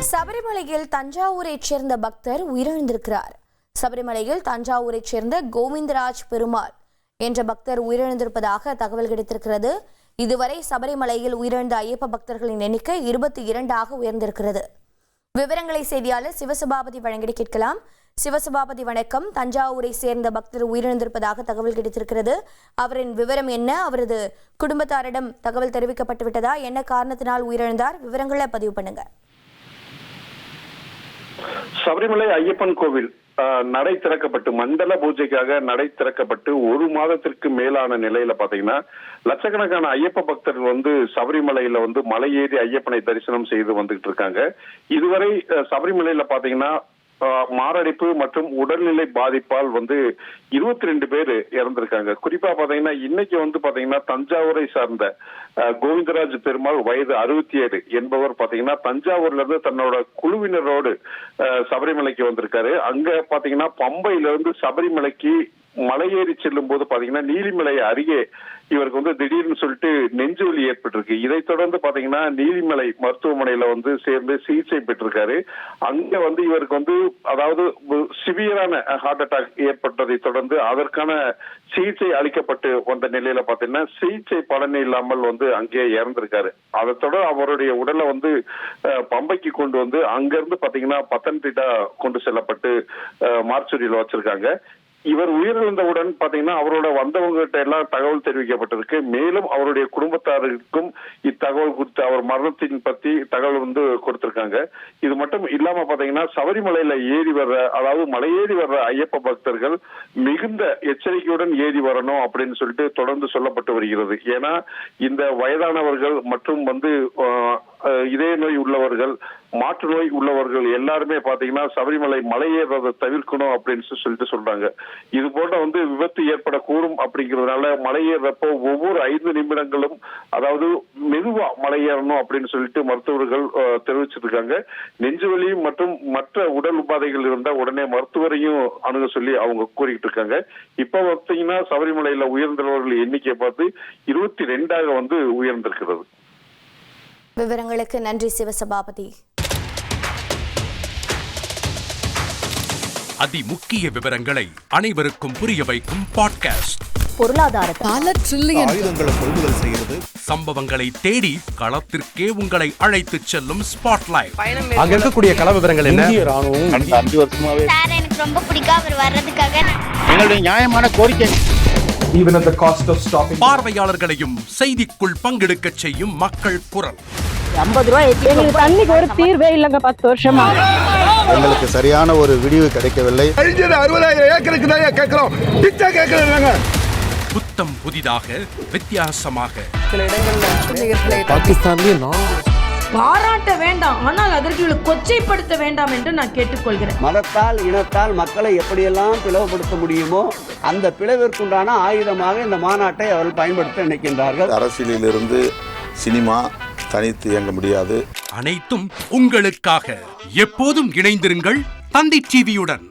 சபரிமலையில் தஞ்சாவூரைச் சேர்ந்த பக்தர் உயிரிழந்திருக்கிறார். சபரிமலையில் தஞ்சாவூரைச் சேர்ந்த கோவிந்தராஜ் பெருமாள் என்ற பக்தர் உயிரிழந்திருப்பதாக தகவல் கிடைத்திருக்கிறது. இதுவரை சபரிமலையில் உயிரிழந்த ஐயப்ப பக்தர்களின் எண்ணிக்கை 22 உயர்ந்திருக்கிறது. விவரங்களை செய்தியாளர் சிவசபாபதி வழங்கி கேட்கலாம். சிவசபாபதி வணக்கம். தஞ்சாவூரை சேர்ந்த பக்தர் உயிரிழந்திருப்பதாக தகவல் கிடைத்திருக்கிறது. அவரின் விவரம் என்ன? அவரது குடும்பத்தாரிடம் தகவல் தெரிவிக்கப்பட்டு விட்டதா? என்ன காரணத்தினால் உயிரிழந்தார்? விவரங்களை பதிவு பண்ணுங்க. சபரிமலை ஐயப்பன் கோவில் நடை திறக்கப்பட்டு மண்டல பூஜைக்காக நடை திறக்கப்பட்டு 1 மாதத்திற்கு மேலான நிலையில பாத்தீங்கன்னா லட்சக்கணக்கான ஐயப்ப பக்தர்கள் சபரிமலையில மலையேறி ஐயப்பனை தரிசனம் செய்து வந்துகிட்டு இருக்காங்க. இதுவரை சபரிமலையில பாத்தீங்கன்னா மாரடைப்பு மற்றும் உடல்நிலை பாதிப்பால் 22 பேர் இறந்திருக்காங்க. குறிப்பா பாத்தீங்கன்னா இன்னைக்கு பாத்தீங்கன்னா தஞ்சாவூரை சார்ந்த கோவிந்தராஜ் பெருமாள் வயது 67 என்பவர் பாத்தீங்கன்னா தஞ்சாவூர்ல இருந்து தன்னோட குழுவினரோடு சபரிமலைக்கு வந்திருக்காரு. அங்க பாத்தீங்கன்னா பம்பையில இருந்து சபரிமலைக்கு மலையேறி செல்லும் போது பாத்தீங்கன்னா நீலிமலை அருகே இவருக்கு திடீர்னு சொல்லிட்டு நெஞ்சு வலி ஏற்பட்டிருக்கு. இதை தொடர்ந்து பாத்தீங்கன்னா நீலிமலை மருத்துவமனையில சேர்ந்து சிகிச்சை பெற்றிருக்காரு. அங்க இவருக்கு அதாவது சிவியரான ஹார்ட் அட்டாக் ஏற்பட்டதை தொடர்ந்து அதற்கான சிகிச்சை அளிக்கப்பட்டு வந்த நிலையில பாத்தீங்கன்னா சிகிச்சை பலன் இல்லாமல் அங்கே இறந்திருக்காரு. அதை தொடர்ந்து அவருடைய உடலை பம்பைக்கு கொண்டு அங்கிருந்து பாத்தீங்கன்னா பத்தன்திட்டா கொண்டு செல்லப்பட்டு மார்ச்சுரியில வச்சிருக்காங்க. இவர் உயிரிழந்தவுடன் பாத்தீங்கன்னா அவரோட வந்தவங்க கிட்ட எல்லாம் தகவல் தெரிவிக்கப்பட்டிருக்கு. மேலும் அவருடைய குடும்பத்தாருக்கும் இத்தகவல் குறித்து அவர் மரணத்தின் பத்தி தகவல் கொடுத்திருக்காங்க. இது மட்டும் இல்லாம பாத்தீங்கன்னா சபரிமலையில ஏறி வர்ற அதாவது மலையேறி வர்ற ஐயப்ப பக்தர்கள் மிகுந்த எச்சரிக்கையுடன் ஏறி வரணும் அப்படின்னு சொல்லிட்டு தொடர்ந்து சொல்லப்பட்டு வருகிறது. ஏன்னா இந்த வயதானவர்கள் மற்றும் இதய நோய் உள்ளவர்கள், மாற்று நோய் உள்ளவர்கள் எல்லாருமே பாத்தீங்கன்னா சபரிமலை மலையேறதை தவிர்க்கணும் அப்படின்னு சொல்லிட்டு சொல்றாங்க. இது போன்ற விபத்து ஏற்படக்கூடும் அப்படிங்கிறதுனால மலையேறப்போ ஒவ்வொரு 5 நிமிடங்களும் அதாவது மெதுவா மலையேறணும் அப்படின்னு சொல்லிட்டு மருத்துவர்கள் தெரிவிச்சிருக்காங்க. நெஞ்சுவலி மற்றும் மற்ற உடல் உபாதைகள் இருந்தா உடனே மருத்துவரையும் அணுக சொல்லி அவங்க கூறிக்கிட்டு இருக்காங்க. இப்ப பாத்தீங்கன்னா சபரிமலையில உயர்ந்தவர்கள் எண்ணிக்கை பார்த்து 22 உயர்ந்திருக்கிறது. விவரங்களுக்கு நன்றி சிவசபாபதி. அதிமுக்கிய விவரங்களை அனைவருக்கும் புரிய வைக்கும் பாட்காஸ்ட். பொருளாதாரத்தை பல ட்ரில்லியன் ஆயுதங்களை கொள்முதல் செய்கிறது. சம்பவங்களை தேடி களத்திற்கே உங்களை அழைத்து செல்லும் ஸ்பாட்லைட். அங்க இருக்கக்கூடிய கள விவரங்கள் என்ன? இந்திய ராணுவம் 5 வருஷமாவே சார் எனக்கு ரொம்ப பிடிக்கும் அவர் வர்றதுக்காக. எங்களுடைய நியாயமான கோரிக்கை. Even at the cost of stopping. பார்வையாளர்களையும் செய்திக்குள் பங்கெடுக்க செய்யும் மக்கள் குரல். 50 ரூபாய் எங்களுக்கு தண்ணிக்கு ஒரு தீர்வே இல்லங்க 10 வருஷமா. எங்களுக்கு சரியான ஒரு வீடியோ கிடைக்கவில்லை. 60,000 ஏக்கருக்கு தான் கேக்குறோம். பிச்சை கேக்குறாங்க. புத்தம் புதிதாக வித்தியாசமாக சில இடங்கள்ல பாகிஸ்தான்லயே பாராட்ட வேண்டாம், ஆனால் அதற்கு கொச்சைப்படுத்த வேண்டாம் என்று நான் கேட்டுக்கொள்கிறேன். மதத்தால் இனத்தால் மக்களை எப்படியெல்லாம் பிளவுபடுத்த முடியுமோ அந்த பிளவிற்குண்டான ஆயுதமாக இந்த மாநாட்டை அவர்கள் பயன்படுத்த நினைக்கின்றார்கள். அரசியலிலிருந்து சினிமா தனித்து இயங்க முடியாது. அனைத்தும் உங்களுக்காக. எப்போதும் இணைந்திருங்கள் தந்தி டிவியுடன்.